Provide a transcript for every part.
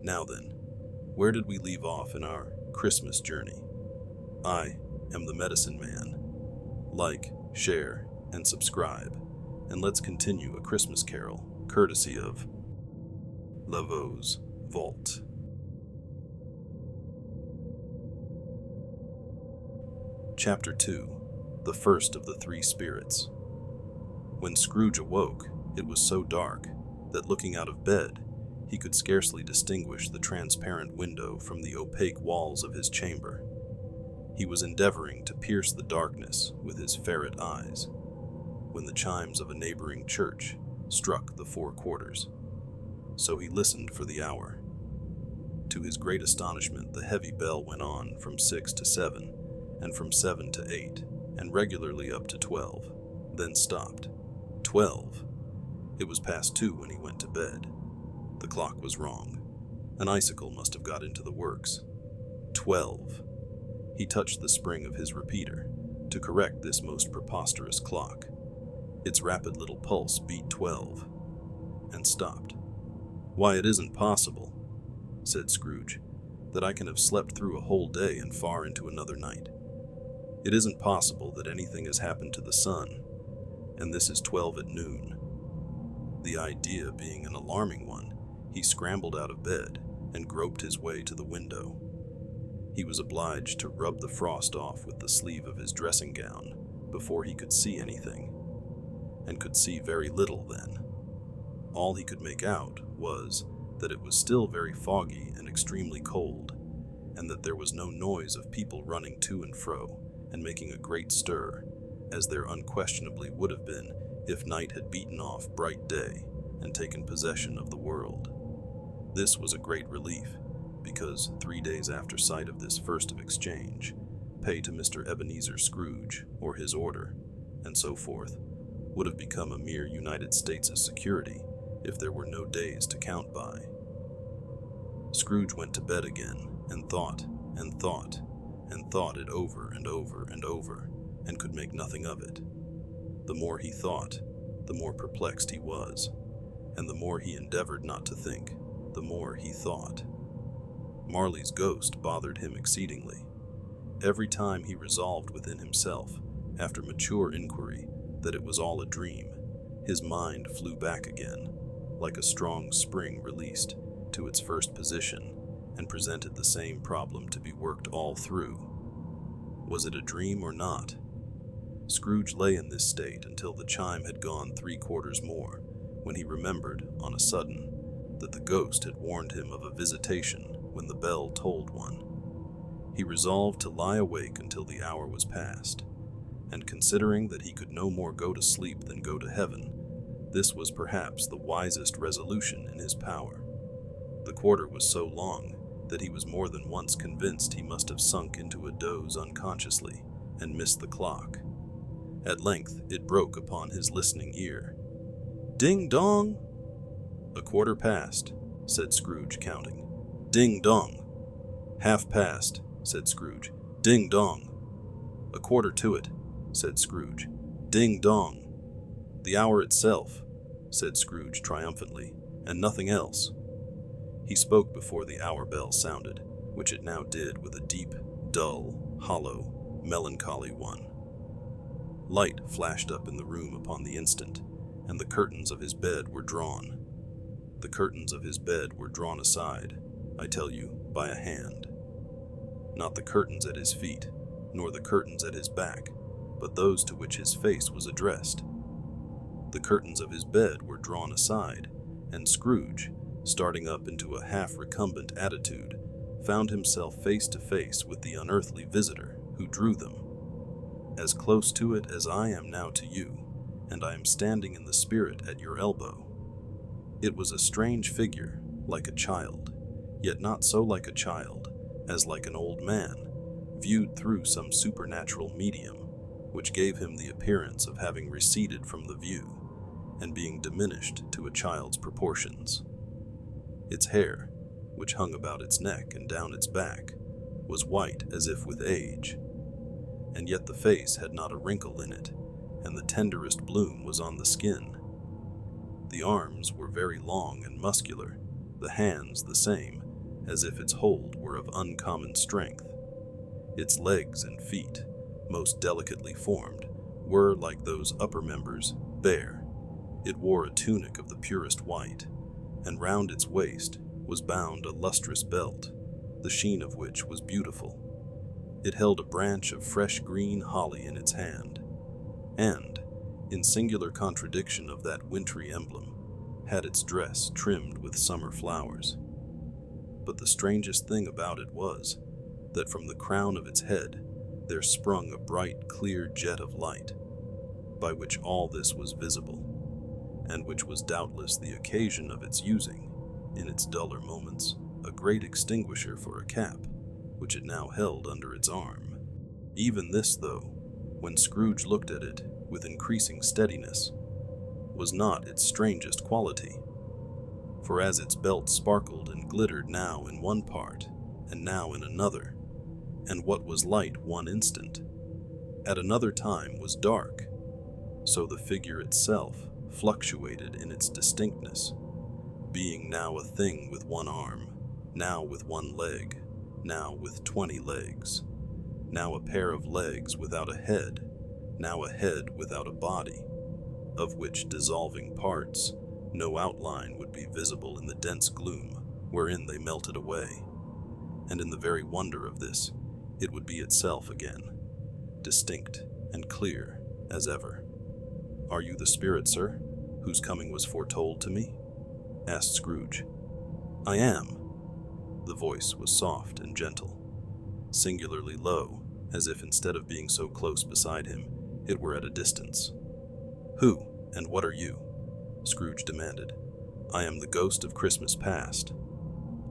Now then, where did we leave off in our Christmas journey? I am the Medicine Man. Like, share, and subscribe, and let's continue A Christmas Carol, courtesy of Laveau's Vault. Chapter 2, The First of the Three Spirits. When Scrooge awoke, it was so dark that looking out of bed, he could scarcely distinguish the transparent window from the opaque walls of his chamber. He was endeavoring to pierce the darkness with his ferret eyes, when the chimes of a neighboring church struck the 4 quarters. So he listened for the hour. To his great astonishment, the heavy bell went on from 6 to 7, and from 7 to 8, and regularly up to 12, then stopped. 12. It was past 2 when he went to bed. The clock was wrong. An icicle must have got into the works. 12. He touched the spring of his repeater to correct this most preposterous clock. Its rapid little pulse beat 12, and stopped. "Why, it isn't possible," said Scrooge, "that I can have slept through a whole day and far into another night. It isn't possible that anything has happened to the sun, and this is 12 at noon." The idea being an alarming one, he scrambled out of bed and groped his way to the window. He was obliged to rub the frost off with the sleeve of his dressing gown before he could see anything, and could see very little then. All he could make out was that it was still very foggy and extremely cold, and that there was no noise of people running to and fro and making a great stir, as there unquestionably would have been if night had beaten off bright day and taken possession of the world. This was a great relief, because 3 days after sight of this first of exchange, pay to Mr. Ebenezer Scrooge, or his order, and so forth, would have become a mere United States' security if there were no days to count by. Scrooge went to bed again, and thought, and thought, and thought it over and over and over, and could make nothing of it. The more he thought, the more perplexed he was, and the more he endeavored not to think, the more he thought. Marley's ghost bothered him exceedingly. Every time he resolved within himself, after mature inquiry, that it was all a dream, his mind flew back again, like a strong spring released, to its first position, and presented the same problem to be worked all through. Was it a dream or not? Scrooge lay in this state until the chime had gone 3 quarters more, when he remembered, on a sudden, that the ghost had warned him of a visitation when the bell tolled one. He resolved to lie awake until the hour was past, and considering that he could no more go to sleep than go to heaven, this was perhaps the wisest resolution in his power. The quarter was so long that he was more than once convinced he must have sunk into a doze unconsciously and missed the clock. At length it broke upon his listening ear. "Ding dong!" "A quarter past," said Scrooge, counting. "Ding dong!" "Half past," said Scrooge. "Ding dong!" "A quarter to it," said Scrooge. "Ding dong!" "The hour itself," said Scrooge triumphantly, "and nothing else." He spoke before the hour bell sounded, which it now did with a deep, dull, hollow, melancholy one. Light flashed up in the room upon the instant, and the curtains of his bed were drawn. The curtains of his bed were drawn aside, I tell you, by a hand. Not the curtains at his feet, nor the curtains at his back, but those to which his face was addressed. The curtains of his bed were drawn aside, and Scrooge, starting up into a half-recumbent attitude, found himself face to face with the unearthly visitor who drew them. As close to it as I am now to you, and I am standing in the spirit at your elbow. It was a strange figure, like a child, yet not so like a child as like an old man, viewed through some supernatural medium, which gave him the appearance of having receded from the view, and being diminished to a child's proportions. Its hair, which hung about its neck and down its back, was white as if with age, and yet the face had not a wrinkle in it, and the tenderest bloom was on the skin. The arms were very long and muscular, the hands the same, as if its hold were of uncommon strength. Its legs and feet, most delicately formed, were, like those upper members, bare. It wore a tunic of the purest white, and round its waist was bound a lustrous belt, the sheen of which was beautiful. It held a branch of fresh green holly in its hand, and, in singular contradiction of that wintry emblem, had its dress trimmed with summer flowers. But the strangest thing about it was that from the crown of its head there sprung a bright, clear jet of light, by which all this was visible, and which was doubtless the occasion of its using, in its duller moments, a great extinguisher for a cap, which it now held under its arm. Even this, though, when Scrooge looked at it with increasing steadiness, was not its strangest quality, for as its belt sparkled and glittered now in one part, and now in another, and what was light one instant, at another time was dark, so the figure itself fluctuated in its distinctness, being now a thing with one arm, now with one leg, now with 20 legs, now a pair of legs without a head, now a head without a body, of which dissolving parts no outline would be visible in the dense gloom wherein they melted away, and in the very wonder of this, it would be itself again, distinct and clear as ever. "Are you the spirit, sir, whose coming was foretold to me?" asked Scrooge. "I am." The voice was soft and gentle, singularly low, as if instead of being so close beside him, it were at a distance. "Who, and what are you?" Scrooge demanded. "I am the ghost of Christmas past."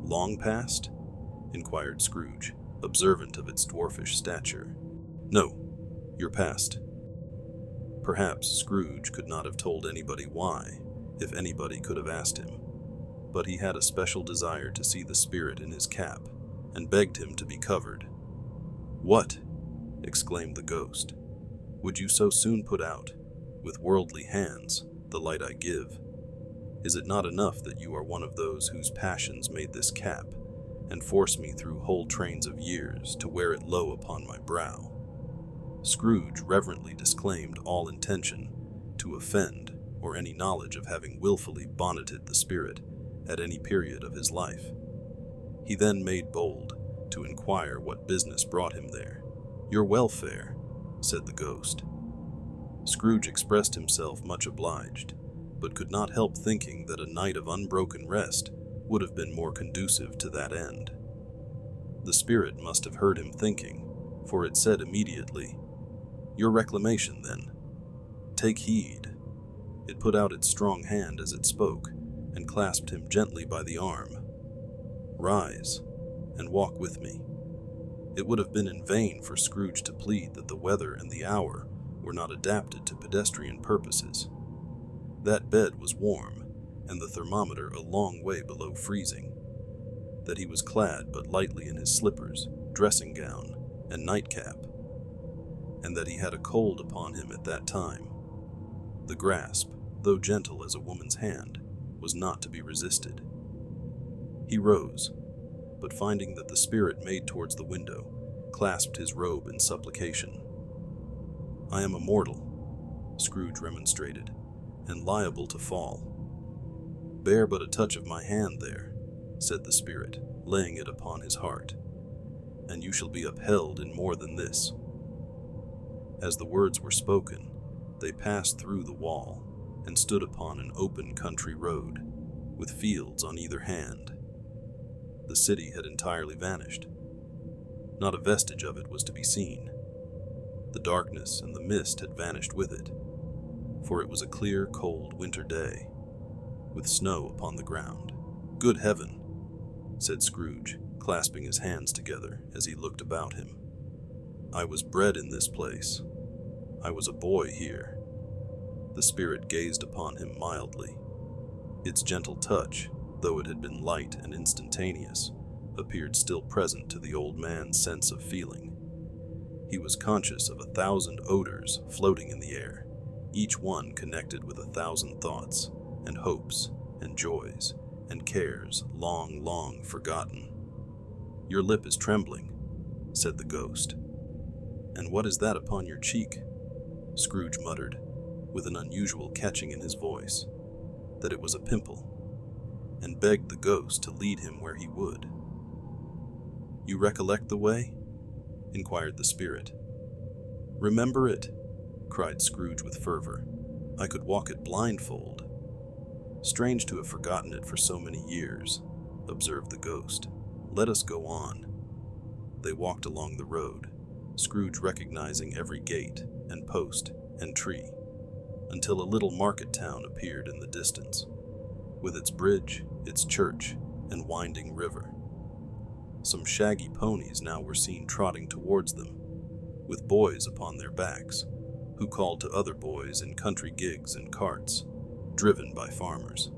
"Long past?" inquired Scrooge, observant of its dwarfish stature. "No, your past." Perhaps Scrooge could not have told anybody why, if anybody could have asked him, but he had a special desire to see the spirit in his cap, and begged him to be covered. "What?" exclaimed the ghost. "Would you so soon put out, with worldly hands, the light I give? Is it not enough that you are one of those whose passions made this cap, and force me through whole trains of years to wear it low upon my brow?" Scrooge reverently disclaimed all intention to offend or any knowledge of having willfully bonneted the spirit at any period of his life. He then made bold to inquire what business brought him there. "Your welfare," said the ghost. Scrooge expressed himself much obliged, but could not help thinking that a night of unbroken rest would have been more conducive to that end. The spirit must have heard him thinking, for it said immediately, "Your reclamation, then. Take heed." It put out its strong hand as it spoke, and clasped him gently by the arm. "Rise, and walk with me." It would have been in vain for Scrooge to plead that the weather and the hour were not adapted to pedestrian purposes. That bed was warm, and the thermometer a long way below freezing. That he was clad but lightly in his slippers, dressing gown, and nightcap, and that he had a cold upon him at that time. The grasp, though gentle as a woman's hand, was not to be resisted. He rose, but finding that the spirit made towards the window, clasped his robe in supplication. "I am a mortal," Scrooge remonstrated, "and liable to fall." "Bear but a touch of my hand there," said the spirit, laying it upon his heart, "and you shall be upheld in more than this." As the words were spoken, they passed through the wall, and stood upon an open country road, with fields on either hand. The city had entirely vanished. Not a vestige of it was to be seen. The darkness and the mist had vanished with it, for it was a clear, cold winter day, with snow upon the ground. "Good heaven," said Scrooge, clasping his hands together as he looked about him. "I was bred in this place. I was a boy here." The spirit gazed upon him mildly. Its gentle touch, though it had been light and instantaneous, appeared still present to the old man's sense of feeling. He was conscious of 1,000 odors floating in the air, each one connected with 1,000 thoughts, and hopes, and joys, and cares long, long forgotten. "Your lip is trembling," said the ghost. "And what is that upon your cheek?" Scrooge muttered, with an unusual catching in his voice, that it was a pimple, and begged the ghost to lead him where he would. "You recollect the way?" inquired the spirit. "Remember it?" cried Scrooge with fervor. "I could walk it blindfold." "Strange to have forgotten it for so many years," observed the ghost. "Let us go on." They walked along the road, Scrooge recognizing every gate and post and tree, until a little market town appeared in the distance, with its bridge, its church, and winding river. Some shaggy ponies now were seen trotting towards them, with boys upon their backs, who called to other boys in country gigs and carts, driven by farmers.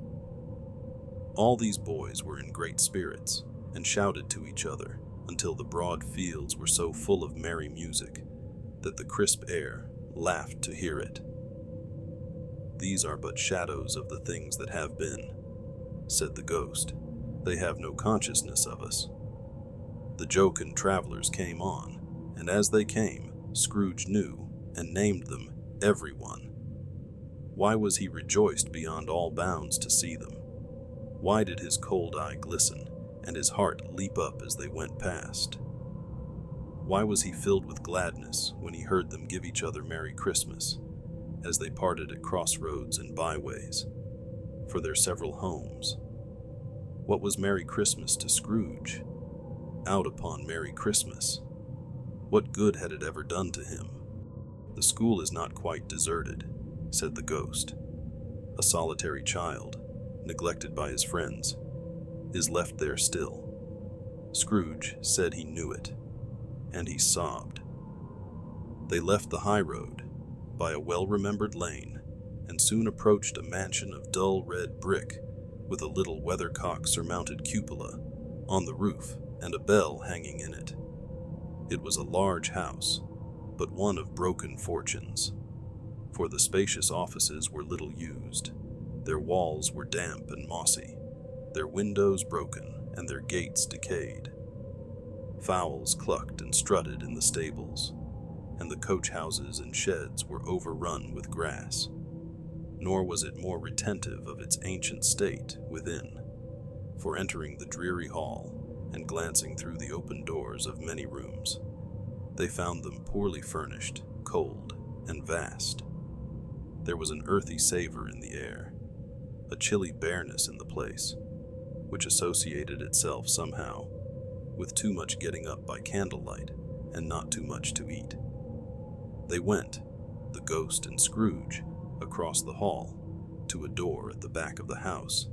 All these boys were in great spirits, and shouted to each other until the broad fields were so full of merry music that the crisp air laughed to hear it. "These are but shadows of the things that have been," said the ghost. "They have no consciousness of us." The jocund travelers came on, and as they came, Scrooge knew and named them every one. Why was he rejoiced beyond all bounds to see them? Why did his cold eye glisten and his heart leap up as they went past? Why was he filled with gladness when he heard them give each other Merry Christmas, as they parted at crossroads and byways, for their several homes? What was Merry Christmas to Scrooge? Out upon Merry Christmas. What good had it ever done to him? "The school is not quite deserted," said the ghost. "A solitary child, neglected by his friends, is left there still." Scrooge said he knew it, and he sobbed. They left the high road by a well-remembered lane, and soon approached a mansion of dull red brick, with a little weathercock-surmounted cupola on the roof and a bell hanging in it. It was a large house, but one of broken fortunes, for the spacious offices were little used. Their walls were damp and mossy, their windows broken, and their gates decayed. Fowls clucked and strutted in the stables, and the coach houses and sheds were overrun with grass. Nor was it more retentive of its ancient state within, for entering the dreary hall and glancing through the open doors of many rooms, they found them poorly furnished, cold, and vast. There was an earthy savor in the air, a chilly bareness in the place, which associated itself somehow with too much getting up by candlelight and not too much to eat. They went, the ghost and Scrooge, across the hall to a door at the back of the house.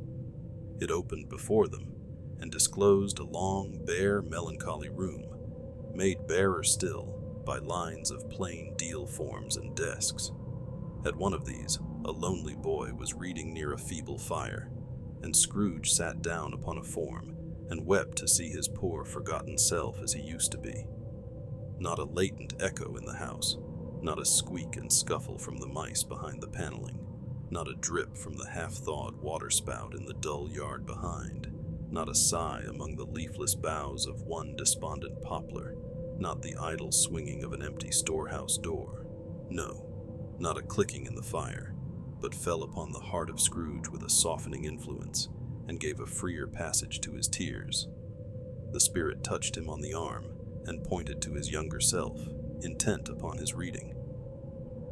It opened before them and disclosed a long, bare, melancholy room, made barer still by lines of plain deal forms and desks. At one of these, a lonely boy was reading near a feeble fire, and Scrooge sat down upon a form and wept to see his poor, forgotten self as he used to be. Not a latent echo in the house, not a squeak and scuffle from the mice behind the paneling, not a drip from the half-thawed waterspout in the dull yard behind, not a sigh among the leafless boughs of one despondent poplar, not the idle swinging of an empty storehouse door. No, not a clicking in the fire, but fell upon the heart of Scrooge with a softening influence, and gave a freer passage to his tears. The spirit touched him on the arm, and pointed to his younger self, intent upon his reading.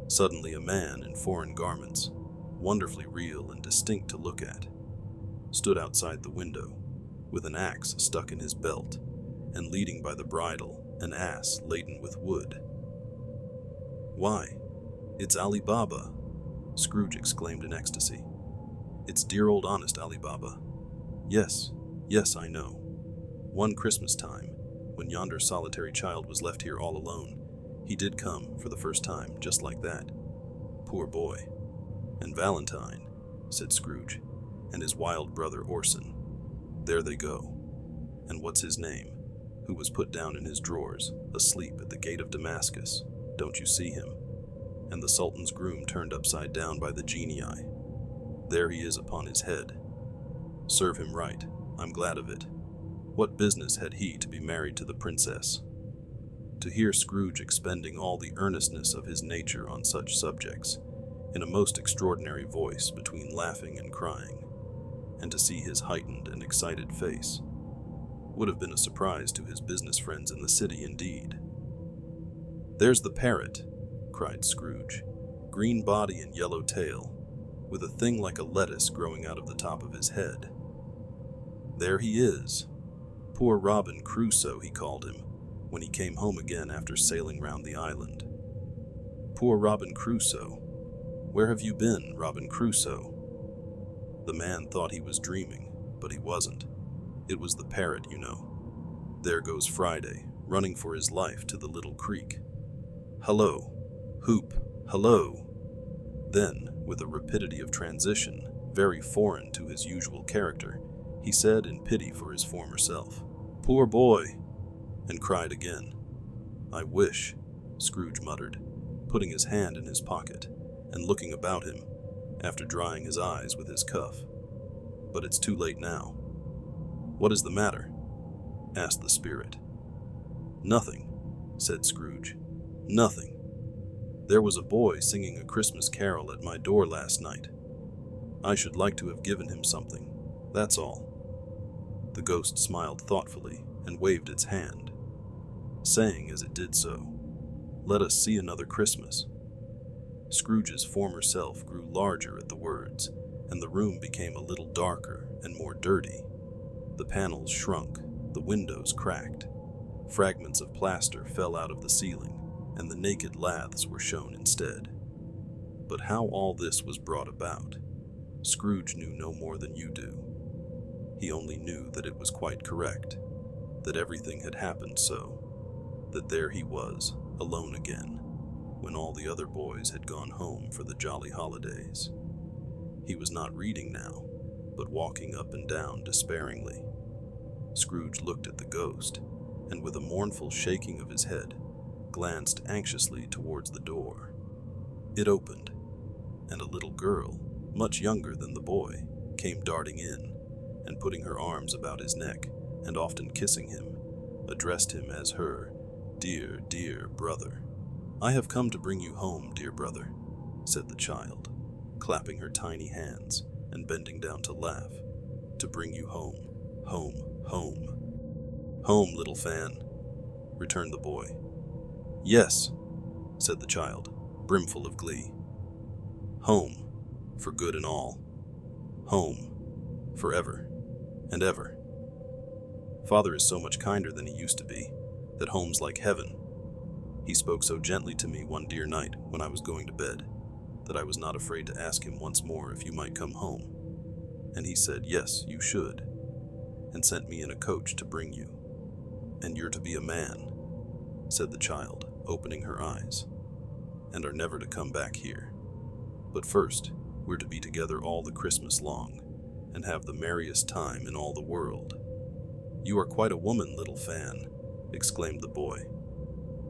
Suddenly a man in foreign garments, wonderfully real and distinct to look at, stood outside the window, with an axe stuck in his belt, and leading by the bridle an ass laden with wood. "Why, it's Ali Baba!" Scrooge exclaimed in ecstasy. "It's dear old honest Ali Baba. Yes, I know. One Christmas time, when yonder solitary child was left here all alone, he did come for the first time, just like that. Poor boy. And Valentine," said Scrooge, "and his wild brother Orson. There they go. And what's his name, who was put down in his drawers, asleep at the gate of Damascus? Don't you see him? And the Sultan's groom turned upside down by the genii. There he is upon his head. Serve him right, I'm glad of it. What business had he to be married to the princess? To hear Scrooge expending all the earnestness of his nature on such subjects, in a most extraordinary voice between laughing and crying, and to see his heightened and excited face, would have been a surprise to his business friends in the city indeed. "There's the parrot," cried Scrooge, "green body and yellow tail, with a thing like a lettuce growing out of the top of his head. There he is. Poor Robin Crusoe, he called him, when he came home again after sailing round the island. Poor Robin Crusoe. Where have you been, Robin Crusoe?" The man thought he was dreaming, but he wasn't. It was the parrot, you know. There goes Friday, running for his life to the little creek. Hullo, hoop, hullo. Then, with a rapidity of transition very foreign to his usual character, he said in pity for his former self, "Poor boy," and cried again. "I wish," Scrooge muttered, putting his hand in his pocket and looking about him, after drying his eyes with his cuff. "But it's too late now." "What is the matter?" asked the spirit. "Nothing," said Scrooge. "Nothing. There was a boy singing a Christmas carol at my door last night. I should like to have given him something, that's all." The ghost smiled thoughtfully and waved its hand, saying as it did so, "Let us see another Christmas." Scrooge's former self grew larger at the words, and the room became a little darker and more dirty. The panels shrunk, the windows cracked, fragments of plaster fell out of the ceiling, and the naked laths were shown instead. But how all this was brought about, Scrooge knew no more than you do. He only knew that it was quite correct, that everything had happened so, that there he was, alone again, when all the other boys had gone home for the jolly holidays. He was not reading now, but walking up and down despairingly. Scrooge looked at the ghost, and with a mournful shaking of his head, glanced anxiously towards the door. It opened, and a little girl, much younger than the boy, came darting in, and putting her arms about his neck, and often kissing him, addressed him as her dear, dear brother. "I have come to bring you home, dear brother," said the child, clapping her tiny hands and bending down to laugh. "To bring you home, home, home." "Home, little fan," returned the boy. "Yes," said the child, brimful of glee. "Home, for good and all. Home, forever and ever. Father is so much kinder than he used to be, that home's like heaven. He spoke so gently to me one dear night when I was going to bed, that I was not afraid to ask him once more if you might come home. And he said, yes, you should, and sent me in a coach to bring you. And you're to be a man," said the child, opening her eyes, "and are never to come back here. But first, we're to be together all the Christmas long, and have the merriest time in all the world." "You are quite a woman, little fan," exclaimed the boy.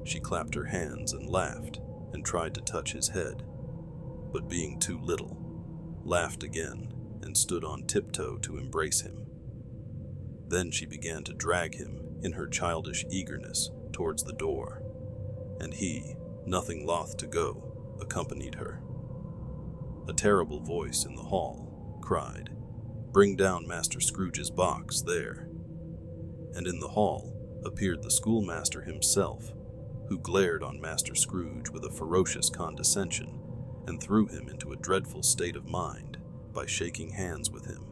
She clapped her hands and laughed, and tried to touch his head, but being too little, laughed again, and stood on tiptoe to embrace him. Then she began to drag him, in her childish eagerness, towards the door, and he, nothing loth to go, accompanied her. A terrible voice in the hall cried, "Bring down Master Scrooge's box there." And in the hall appeared the schoolmaster himself, who glared on Master Scrooge with a ferocious condescension, and threw him into a dreadful state of mind by shaking hands with him.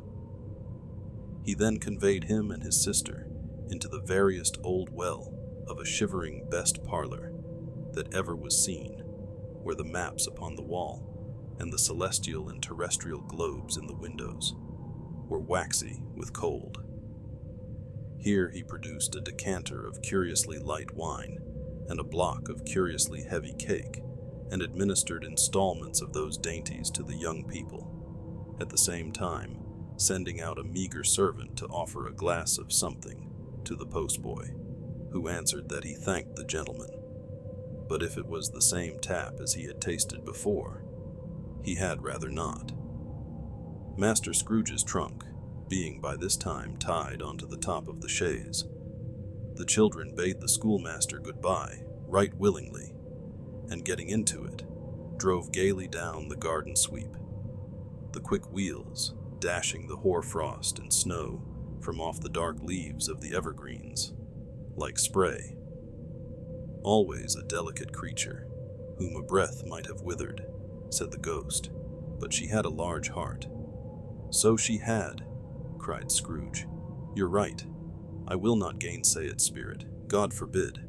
He then conveyed him and his sister into the veriest old well of a shivering best parlor that ever was seen, where the maps upon the wall, and the celestial and terrestrial globes in the windows, were waxy with cold. Here he produced a decanter of curiously light wine, and a block of curiously heavy cake, and administered installments of those dainties to the young people, at the same time sending out a meager servant to offer a glass of something to the postboy, who answered that he thanked the gentleman, but if it was the same tap as he had tasted before, he had rather not. Master Scrooge's trunk, being by this time tied onto the top of the chaise. The children bade the schoolmaster goodbye right willingly, and getting into it, drove gaily down the garden sweep, the quick wheels dashing the hoar-frost and snow from off the dark leaves of the evergreens, like spray. Always a delicate creature, whom a breath might have withered, said the ghost, but she had a large heart. So she had, cried Scrooge. You're right. I will not gainsay it, spirit. God forbid.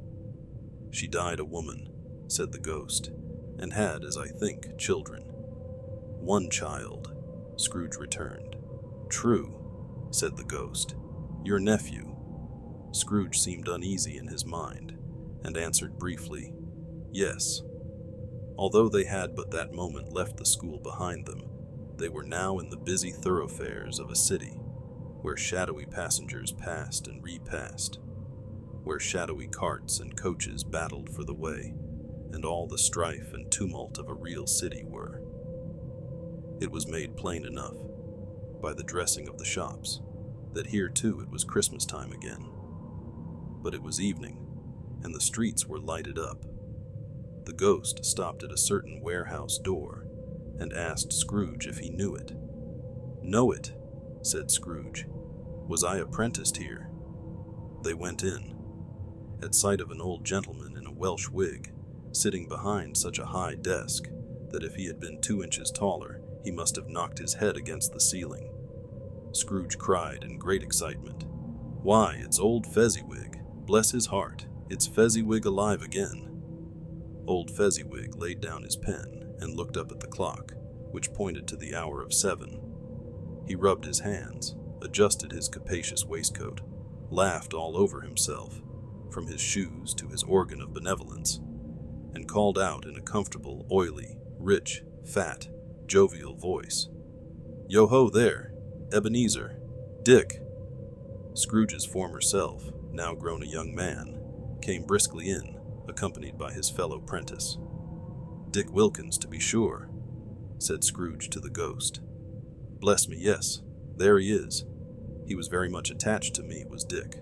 She died a woman, said the ghost, and had, as I think, children. One child, Scrooge returned. True, said the ghost. Your nephew. Scrooge seemed uneasy in his mind, and answered briefly, yes. Although they had but that moment left the school behind them, they were now in the busy thoroughfares of a city, where shadowy passengers passed and repassed, where shadowy carts and coaches battled for the way, and all the strife and tumult of a real city were. It was made plain enough, by the dressing of the shops, that here too it was Christmas time again. But it was evening, and the streets were lighted up. The ghost stopped at a certain warehouse door, and asked Scrooge if he knew it. Know it, said Scrooge. Was I apprenticed here? They went in, at sight of an old gentleman in a Welsh wig, sitting behind such a high desk that if he had been 2 inches taller, he must have knocked his head against the ceiling. Scrooge cried in great excitement, Why, it's old Fezziwig! Bless his heart, it's Fezziwig alive again! Old Fezziwig laid down his pen and looked up at the clock, which pointed to the hour of 7. He rubbed his hands, adjusted his capacious waistcoat, laughed all over himself, from his shoes to his organ of benevolence, and called out in a comfortable, oily, rich, fat, jovial voice, Yo-ho there, Ebenezer, Dick! Scrooge's former self, now grown a young man, came briskly in, accompanied by his fellow prentice. Dick Wilkins, to be sure, said Scrooge to the ghost. Bless me, yes, there he is. He was very much attached to me, was Dick.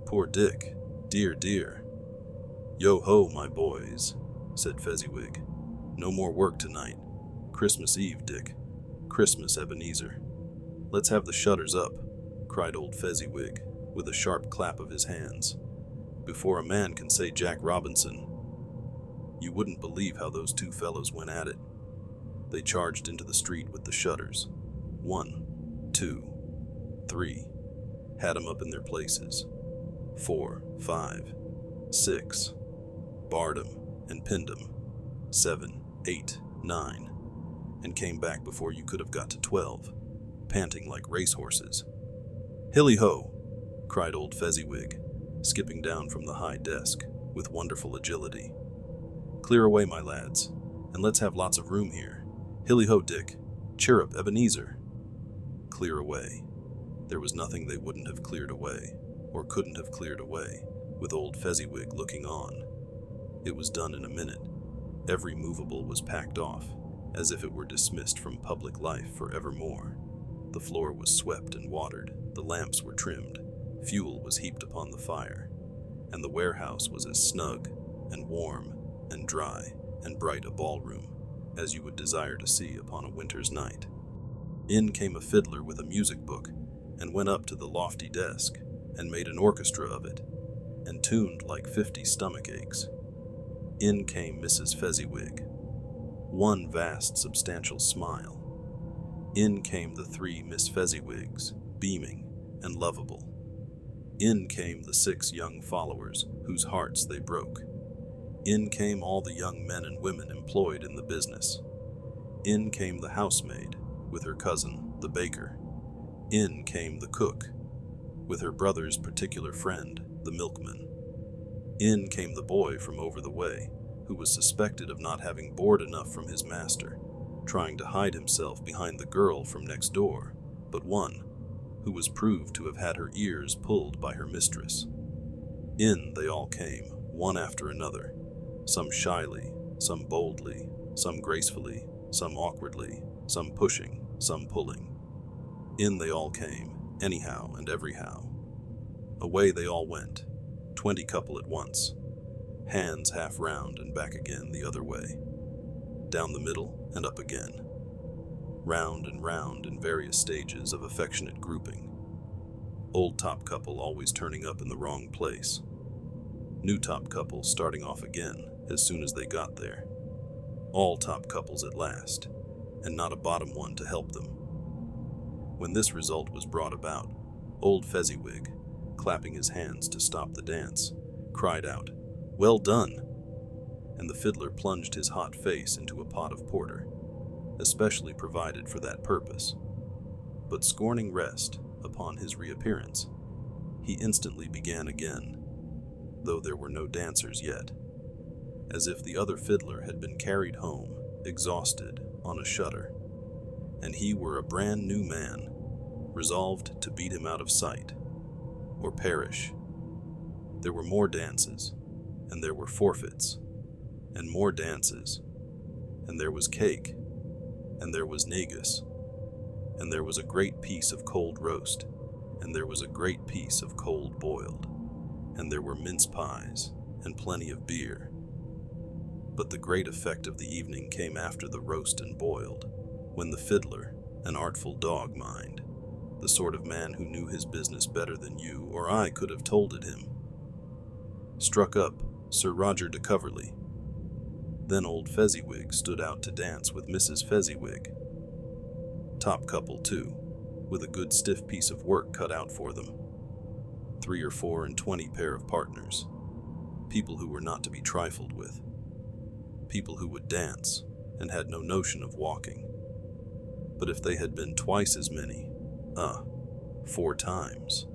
Poor Dick, dear, dear. Yo-ho, my boys, said Fezziwig. No more work tonight. Christmas Eve, Dick. Christmas, Ebenezer. Let's have the shutters up, cried old Fezziwig, with a sharp clap of his hands, before a man can say Jack Robinson. You wouldn't believe how those two fellows went at it. They charged into the street with the shutters. 1, 2, 3. Had 'em up in their places. 4, 5, 6. Barred 'em and pinned 'em. 7, 8, 9. And came back before you could have got to 12, panting like racehorses. Hilly-ho! Cried old Fezziwig, skipping down from the high desk with wonderful agility. Clear away, my lads, and let's have lots of room here. Hilly-ho, Dick. Chirrup, Ebenezer. Clear away. There was nothing they wouldn't have cleared away, or couldn't have cleared away, with old Fezziwig looking on. It was done in a minute. Every movable was packed off, as if it were dismissed from public life for evermore. The floor was swept and watered, the lamps were trimmed, fuel was heaped upon the fire, and the warehouse was as snug and warm and dry and bright a ballroom as you would desire to see upon a winter's night. In came a fiddler with a music book, and went up to the lofty desk, and made an orchestra of it, and tuned like 50 stomach aches. In came Mrs. Fezziwig, one vast substantial smile. In came the 3 Miss Fezziwigs, beaming and lovable. In came the 6 young followers, whose hearts they broke. In came all the young men and women employed in the business. In came the housemaid, with her cousin, the baker. In came the cook, with her brother's particular friend, the milkman. In came the boy from over the way, who was suspected of not having board enough from his master, trying to hide himself behind the girl from next door, but one, who was proved to have had her ears pulled by her mistress. In they all came, one after another, some shyly, some boldly, some gracefully, some awkwardly, some pushing, some pulling. In they all came, anyhow and everyhow. Away they all went, 20 couple at once, hands half round and back again the other way, down the middle and up again, round and round in various stages of affectionate grouping. Old top couple always turning up in the wrong place. New top couple starting off again as soon as they got there. All top couples at last, and not a bottom one to help them. When this result was brought about, old Fezziwig, clapping his hands to stop the dance, cried out, "Well done!" And the fiddler plunged his hot face into a pot of porter, especially provided for that purpose. But scorning rest upon his reappearance, he instantly began again, though there were no dancers yet, as if the other fiddler had been carried home, exhausted, on a shutter, and he were a brand new man, resolved to beat him out of sight, or perish. There were more dances, and there were forfeits, and more dances, and there was cake, and there was negus, and there was a great piece of cold roast, and there was a great piece of cold boiled, and there were mince pies, and plenty of beer. But the great effect of the evening came after the roast and boiled, when the fiddler, an artful dog mind, the sort of man who knew his business better than you or I could have told it him, struck up Sir Roger de Coverley. Then old Fezziwig stood out to dance with Mrs. Fezziwig. Top couple, too, with a good stiff piece of work cut out for them. 3 or 4 and 20 pair of partners, people who were not to be trifled with, people who would dance and had no notion of walking. But if they had been twice as many, 4 times,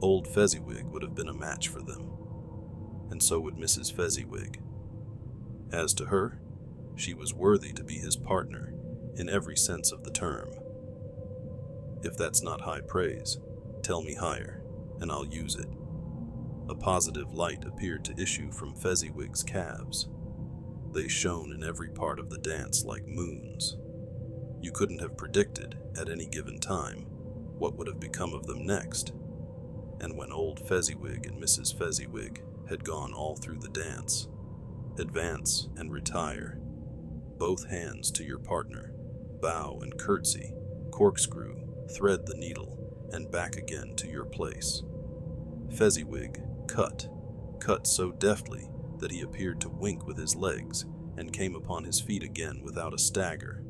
old Fezziwig would have been a match for them, and so would Mrs. Fezziwig. As to her, she was worthy to be his partner in every sense of the term. If that's not high praise, tell me higher, and I'll use it. A positive light appeared to issue from Fezziwig's calves. They shone in every part of the dance like moons. You couldn't have predicted, at any given time, what would have become of them next. And when old Fezziwig and Mrs. Fezziwig had gone all through the dance, advance and retire, both hands to your partner, bow and curtsy, corkscrew, thread the needle, and back again to your place. Fezziwig cut so deftly that he appeared to wink with his legs and came upon his feet again without a stagger.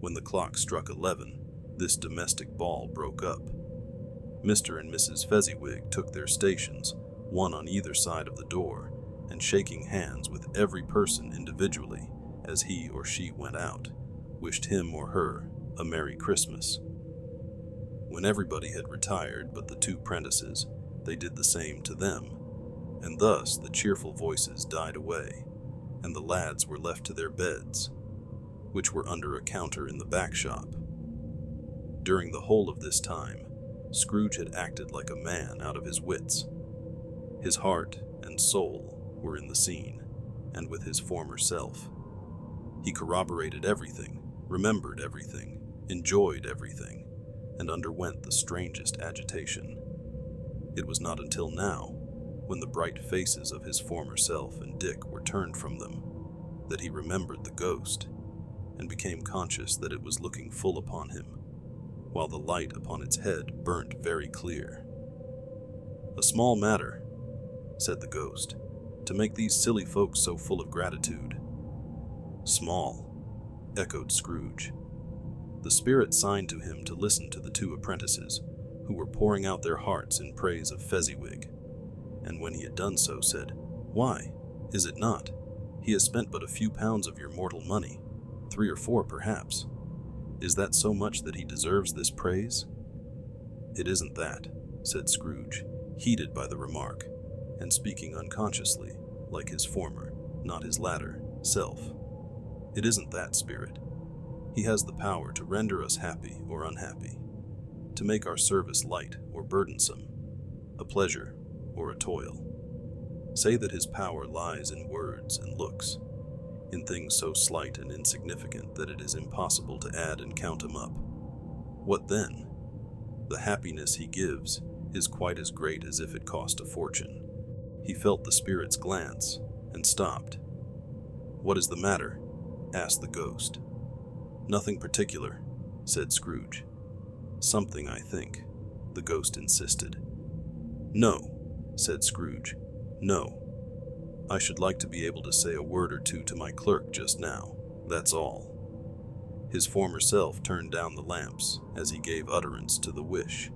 When the clock struck 11, this domestic ball broke up. Mr. and Mrs. Fezziwig took their stations, one on either side of the door, and shaking hands with every person individually as he or she went out, wished him or her a Merry Christmas. When everybody had retired but the 2 prentices, they did the same to them, and thus the cheerful voices died away, and the lads were left to their beds, which were under a counter in the back shop. During the whole of this time, Scrooge had acted like a man out of his wits. His heart and soul were in the scene, and with his former self. He corroborated everything, remembered everything, enjoyed everything, and underwent the strangest agitation. It was not until now, when the bright faces of his former self and Dick were turned from them, that he remembered the ghost, and became conscious that it was looking full upon him, while the light upon its head burnt very clear. "A small matter," said the ghost, "to make these silly folks so full of gratitude." "Small," echoed Scrooge. The spirit signed to him to listen to the 2 apprentices, who were pouring out their hearts in praise of Fezziwig, and when he had done so, said, "Why, is it not? He has spent but a few pounds of your mortal money, 3 or 4 perhaps. Is that so much that he deserves this praise?" "It isn't that," said Scrooge, heated by the remark, and speaking unconsciously, like his former, not his latter, self. "It isn't that, spirit. He has the power to render us happy or unhappy, to make our service light or burdensome, a pleasure or a toil. Say that his power lies in words and looks, in things so slight and insignificant that it is impossible to add and count them up. What then? The happiness he gives is quite as great as if it cost a fortune." He felt the spirit's glance and stopped. "What is the matter?" asked the ghost. "Nothing particular," said Scrooge. "Something, I think," the ghost insisted. "No," said Scrooge. "No. I should like to be able to say a word or two to my clerk just now, that's all." His former self turned down the lamps as he gave utterance to the wish,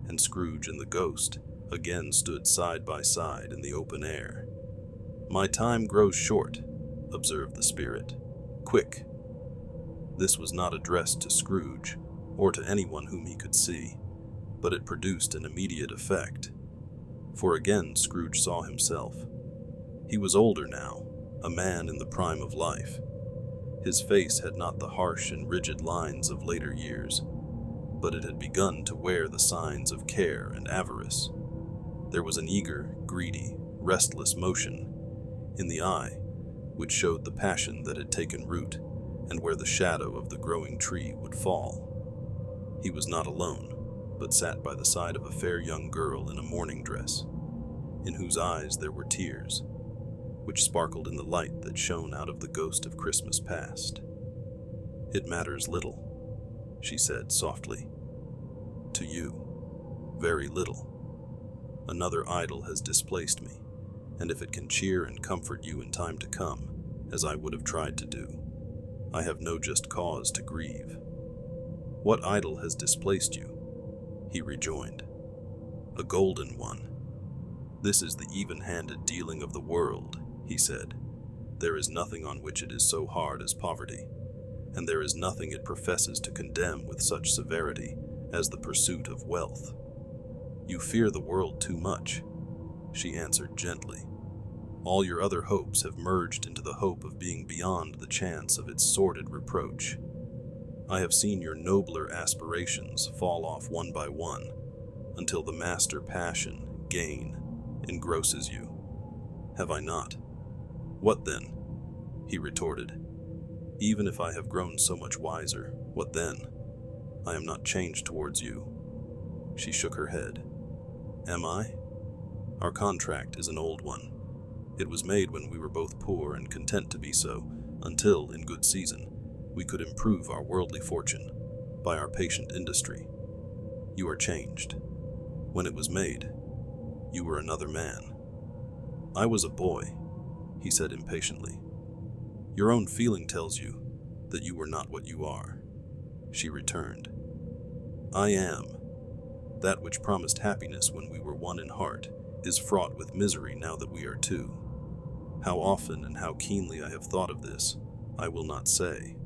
and Scrooge and the ghost again stood side by side in the open air. "My time grows short," observed the spirit. "Quick." This was not addressed to Scrooge, or to anyone whom he could see, but it produced an immediate effect. For again Scrooge saw himself. He was older now, a man in the prime of life. His face had not the harsh and rigid lines of later years, but it had begun to wear the signs of care and avarice. There was an eager, greedy, restless motion in the eye, which showed the passion that had taken root, and where the shadow of the growing tree would fall. He was not alone, but sat by the side of a fair young girl in a mourning dress, in whose eyes there were tears, which sparkled in the light that shone out of the ghost of Christmas past. "It matters little," she said softly. "To you, very little. Another idol has displaced me, and if it can cheer and comfort you in time to come, as I would have tried to do, I have no just cause to grieve." "What idol has displaced you?" he rejoined. "A golden one. This is the even-handed dealing of the world," he said. "There is nothing on which it is so hard as poverty, and there is nothing it professes to condemn with such severity as the pursuit of wealth." "You fear the world too much," she answered gently. "All your other hopes have merged into the hope of being beyond the chance of its sordid reproach. I have seen your nobler aspirations fall off one by one, until the master passion, gain, engrosses you. Have I not?" "What then?" he retorted. "Even if I have grown so much wiser, what then? I am not changed towards you." She shook her head. "Am I? Our contract is an old one. It was made when we were both poor and content to be so, until, in good season, we could improve our worldly fortune by our patient industry. You are changed. When it was made, you were another man." "I was a boy," he said impatiently. "Your own feeling tells you that you were not what you are," she returned. "I am. That which promised happiness when we were one in heart is fraught with misery now that we are two. How often and how keenly I have thought of this, I will not say.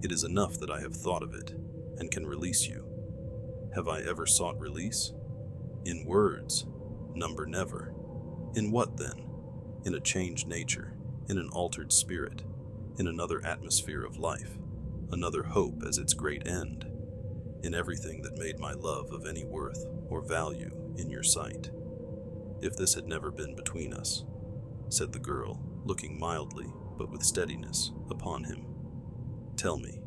It is enough that I have thought of it, and can release you. Have I ever sought release? In words, number never. In what then? In a changed nature, in an altered spirit, in another atmosphere of life, another hope as its great end, in everything that made my love of any worth or value in your sight. If this had never been between us," said the girl, looking mildly, but with steadiness, upon him, "tell me,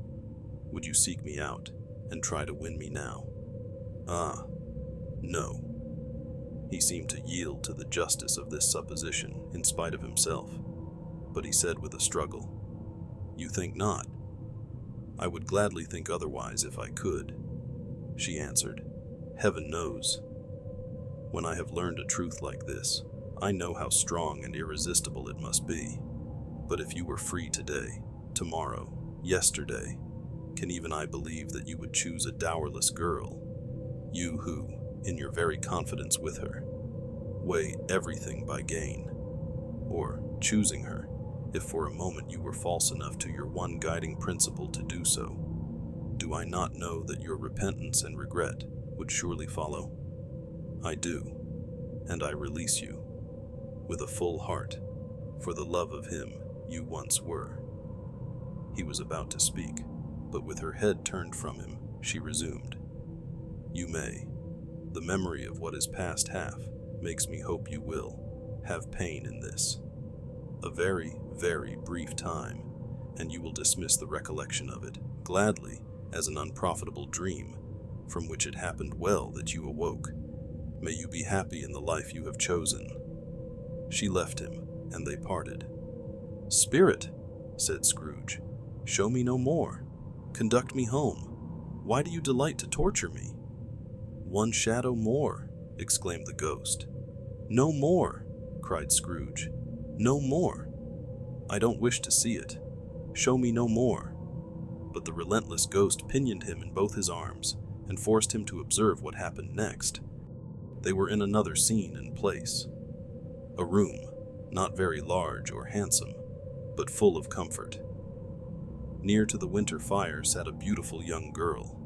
would you seek me out and try to win me now?" "Ah, no." He seemed to yield to the justice of this supposition in spite of himself, but he said with a struggle, "You think not?" "I would gladly think otherwise if I could," she answered. "Heaven knows. When I have learned a truth like this, I know how strong and irresistible it must be. But if you were free today, tomorrow, yesterday, can even I believe that you would choose a dowerless girl? You who, in your very confidence with her, weigh everything by gain. Or, choosing her, if for a moment you were false enough to your one guiding principle to do so, do I not know that your repentance and regret would surely follow? I do, and I release you, with a full heart, for the love of him you once were." He was about to speak, but with her head turned from him, she resumed, "You may. The memory of what is past half makes me hope you will have pain in this. A very, very brief time, and you will dismiss the recollection of it gladly as an unprofitable dream, from which it happened well that you awoke. May you be happy in the life you have chosen." She left him, and they parted. "Spirit," said Scrooge, "show me no more. Conduct me home. Why do you delight to torture me?" "One shadow more," exclaimed the ghost. "No more," cried Scrooge. "No more. I don't wish to see it. Show me no more." But the relentless ghost pinioned him in both his arms and forced him to observe what happened next. They were in another scene and place. A room, not very large or handsome, but full of comfort. Near to the winter fire sat a beautiful young girl,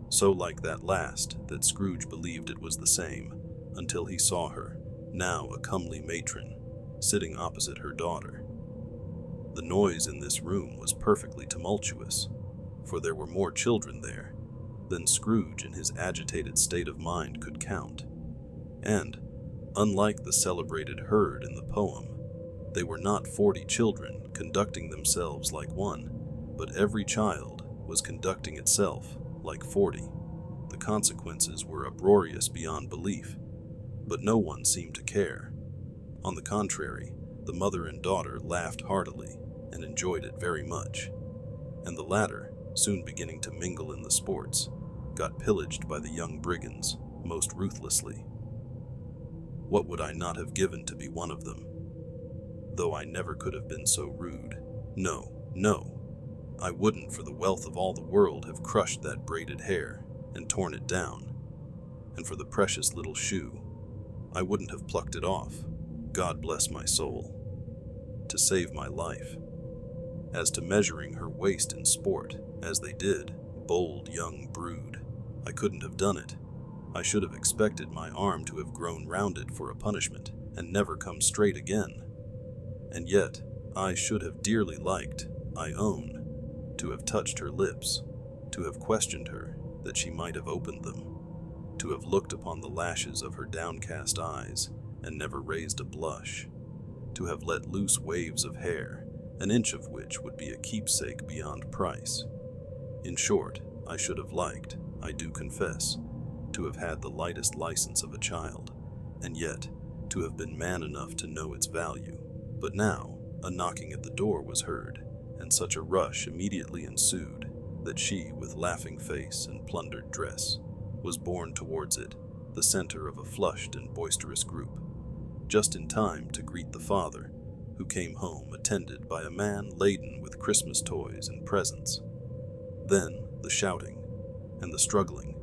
so like that last that Scrooge believed it was the same, until he saw her, now a comely matron, sitting opposite her daughter. The noise in this room was perfectly tumultuous, for there were more children there than Scrooge in his agitated state of mind could count. And, unlike the celebrated herd in the poem, they were not 40 children conducting themselves like one, but every child was conducting itself like 40. The consequences were uproarious beyond belief, but no one seemed to care. On the contrary, the mother and daughter laughed heartily and enjoyed it very much, and the latter, soon beginning to mingle in the sports, got pillaged by the young brigands most ruthlessly. What would I not have given to be one of them? Though I never could have been so rude. No, no, I wouldn't for the wealth of all the world have crushed that braided hair and torn it down, and for the precious little shoe, I wouldn't have plucked it off, God bless my soul, to save my life. As to measuring her waist in sport, as they did, bold young brood, I couldn't have done it. I should have expected my arm to have grown rounded for a punishment, and never come straight again. And yet, I should have dearly liked, I own, to have touched her lips, to have questioned her, that she might have opened them, to have looked upon the lashes of her downcast eyes, and never raised a blush, to have let loose waves of hair, an inch of which would be a keepsake beyond price. In short, I should have liked, I do confess, to have had the lightest license of a child, and yet to have been man enough to know its value. But now, a knocking at the door was heard, and such a rush immediately ensued, that she, with laughing face and plundered dress, was borne towards it, the center of a flushed and boisterous group, just in time to greet the father, who came home attended by a man laden with Christmas toys and presents. Then the shouting, and the struggling,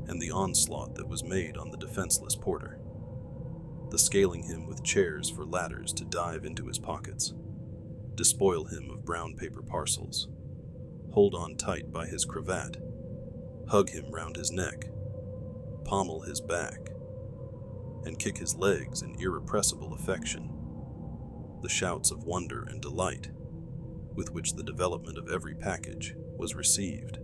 and the onslaught that was made on the defenseless porter, the scaling him with chairs for ladders to dive into his pockets, despoil him of brown paper parcels, hold on tight by his cravat, hug him round his neck, pommel his back, and kick his legs in irrepressible affection. The shouts of wonder and delight with which the development of every package was received.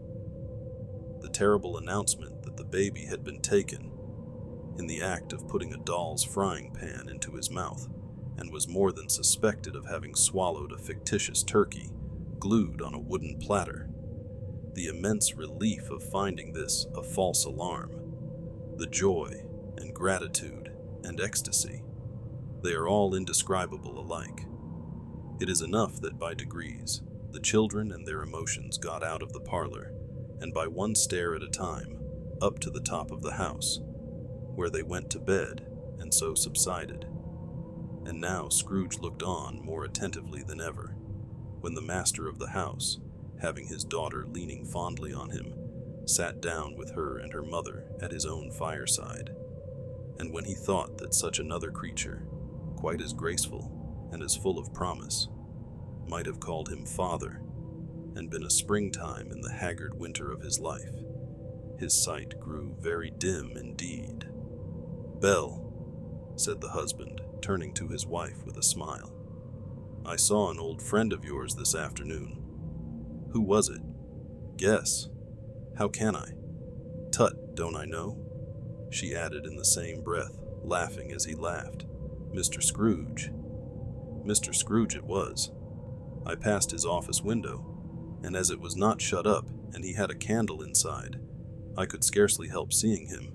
The terrible announcement that the baby had been taken in the act of putting a doll's frying pan into his mouth, and was more than suspected of having swallowed a fictitious turkey glued on a wooden platter. The immense relief of finding this a false alarm, the joy and gratitude and ecstasy, they are all indescribable alike. It is enough that by degrees the children and their emotions got out of the parlor, and by one stair at a time, up to the top of the house, where they went to bed, and so subsided. And now Scrooge looked on more attentively than ever, when the master of the house, having his daughter leaning fondly on him, sat down with her and her mother at his own fireside, and when he thought that such another creature, quite as graceful and as full of promise, might have called him father, and been a springtime in the haggard winter of his life, his sight grew very dim indeed. "Belle," said the husband, turning to his wife with a smile, "I saw an old friend of yours this afternoon. Who was it? Guess. How can I? Tut, don't I know?" She added in the same breath, laughing as he laughed. "Mr. Scrooge." Mr. Scrooge it was. I passed his office window, and as it was not shut up and he had a candle inside, I could scarcely help seeing him.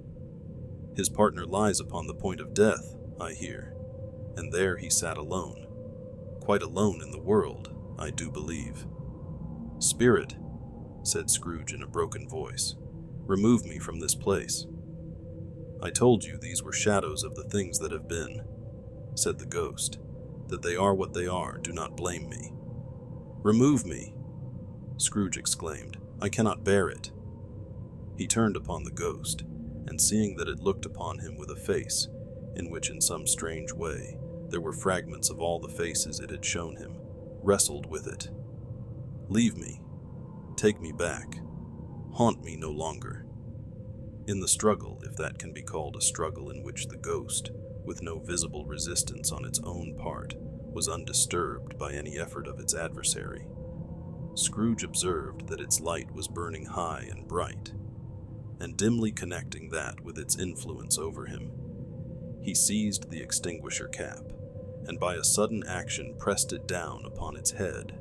His partner lies upon the point of death, I hear, and there he sat alone. Quite alone in the world, I do believe. "Spirit," said Scrooge in a broken voice, "remove me from this place." "I told you these were shadows of the things that have been," said the ghost. "That they are what they are, do not blame me." "Remove me!" Scrooge exclaimed. "I cannot bear it." He turned upon the ghost, and seeing that it looked upon him with a face, in which in some strange way there were fragments of all the faces it had shown him, wrestled with it. "Leave me. Take me back. Haunt me no longer." In the struggle, if that can be called a struggle in which the ghost, with no visible resistance on its own part, was undisturbed by any effort of its adversary, Scrooge observed that its light was burning high and bright, and dimly connecting that with its influence over him, he seized the extinguisher cap, and by a sudden action pressed it down upon its head.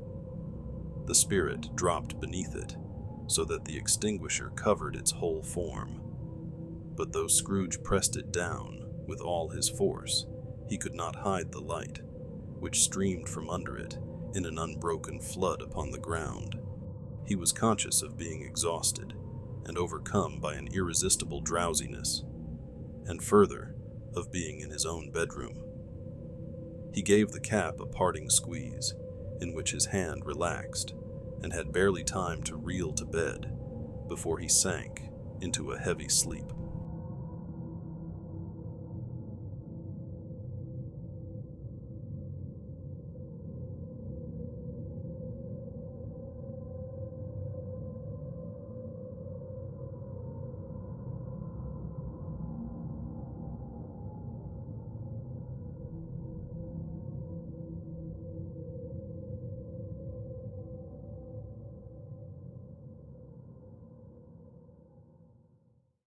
The spirit dropped beneath it, so that the extinguisher covered its whole form. But though Scrooge pressed it down with all his force, he could not hide the light, which streamed from under it in an unbroken flood upon the ground. He was conscious of being exhausted and overcome by an irresistible drowsiness, and further, of being in his own bedroom. He gave the cap a parting squeeze, in which his hand relaxed, and had barely time to reel to bed before he sank into a heavy sleep.